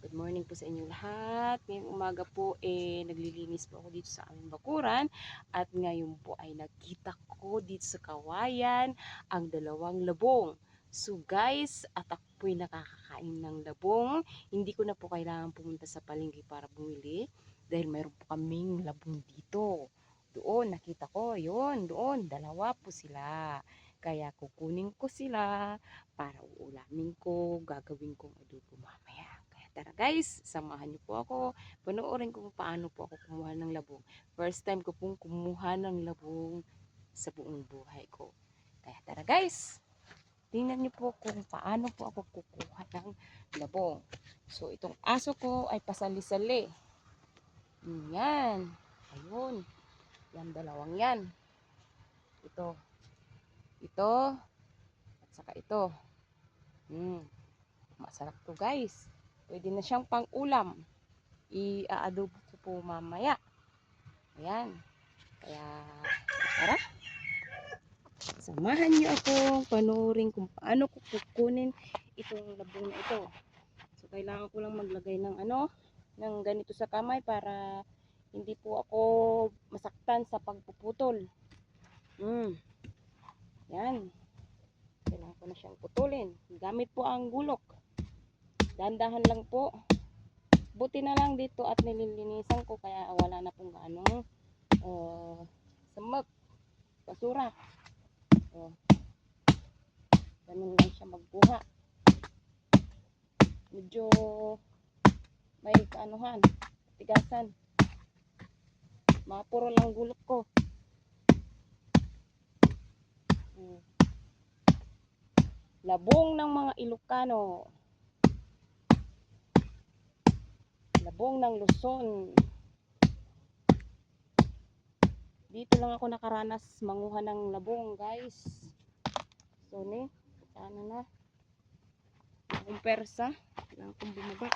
Good morning po sa inyo lahat. Ngayong umaga po naglilinis po ako dito sa aming bakuran at ngayon po ay nakita ko dito sa kawayan ang dalawang labong. So guys, at ako po ay nakakakain ng labong. Hindi ko na po kailangan pumunta sa palengke para bumili dahil mayroon po kaming labong dito. Doon nakita ko, yun, doon, dalawa po sila. Kaya kukunin ko sila para uulamin ko, gagawin kong adobo mamaya. Tara guys, samahan niyo po ako. Panoorin ko kung paano po ako kumuha ng labong. First time ko pong kumuha ng labong sa buong buhay ko. Kaya tara guys, tingnan niyo po kung paano po ako kukuha ng labong. So itong aso ko ay pasali-sali. Yan. Ayun. Yan, dalawang yan. Ito. Ito. At saka ito. Masarap to guys. Pwede na siyang pang-ulam. I-adobo ko po mamaya. Ayan. Kaya, tara. Samahan niyo ako panoorin kung paano ko kukunin itong labong na ito. So, kailangan ko lang maglagay ng ng ganito sa kamay para hindi po ako masaktan sa pagpuputol. Yan. Kailangan ko na siyang putulin. Gamit po ang gulok. Dahan-dahan lang po. Buti na lang dito at nililinisan ko kaya wala na pong gaano samag, basura. Ganun lang siya magbuha. Medyo may kaanuhan, tigasan. Mapuro lang gulok ko. Labong ng mga Ilocano. Labong ng Luzon. Dito lang ako nakaranas manguha ng labong guys. So ni, paano na? Akong persa. Kailangan kong bumaba.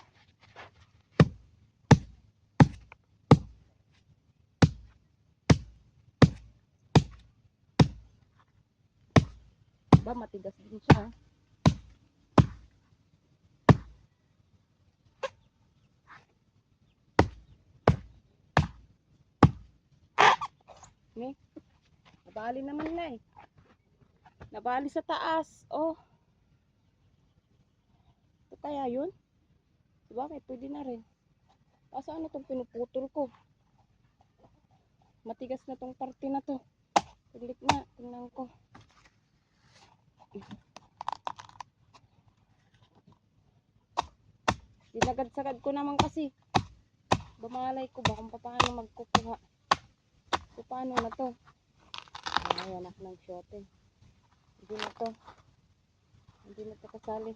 Ba, matigas din siya. Ni, nabali naman na eh. Nabali sa taas. Oh. Ito kaya yun? Bakit? Pwede na rin. Asa ano itong pinuputol ko? Matigas na tong parte na to. Saglit na. Tingnan ko. Dinagad-sagad ko naman kasi. Bumalay ko ba kung paano magkukuha. So, paano na to? Ay, anak ng shote. Hindi na to. Hindi na to kasali.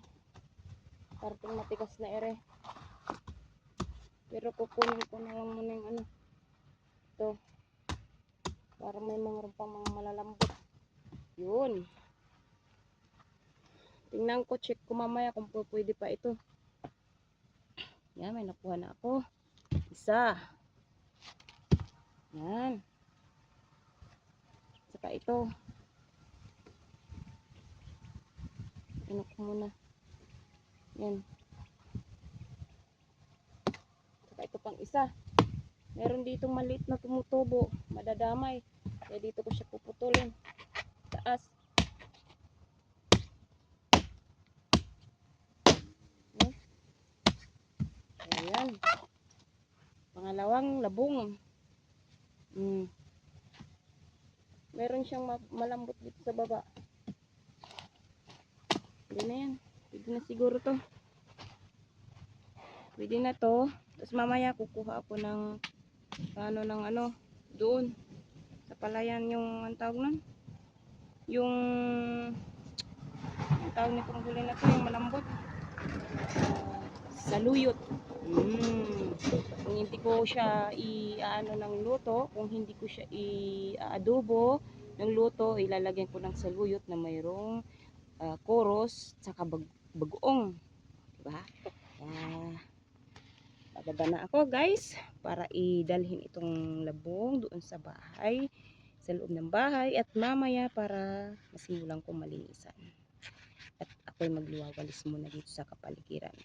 Parting matigas na ere. Pero kukunin ko na lang muna yung ito. Para may mga rumpang mga malalambot. Yun. Tingnan ko, check ko mamaya kung pwede pa ito. Yan, may nakuha na ako. Isa. Yan. Saka ito. Ano ko muna. Yan. Saka ito pang isa. Meron dito maliit na tumutubo. Madadamay. Kaya dito ko siya puputulin. Taas. Ayan. Pangalawang labong. Meron siyang malambot dito sa baba. Pwede na yan. Pwede na siguro to. Pwede na to. Tapos mamaya kukuha ako ng doon. Sa palayan yung ang tawag nun. Yung ang tawag nitong huli na to. Yung malambot. Saluyot. Kung hindi ko siya ng luto, kung hindi ko siya i-adobo ng luto, ilalagyan ko ng saluyot na mayroong koros tsaka bagoong, diba? Bababa na ako guys para idalhin itong labong doon sa bahay, sa loob ng bahay, at mamaya para masimulan ko malinisan at ako'y magliwawalis muna dito sa kapaligiran.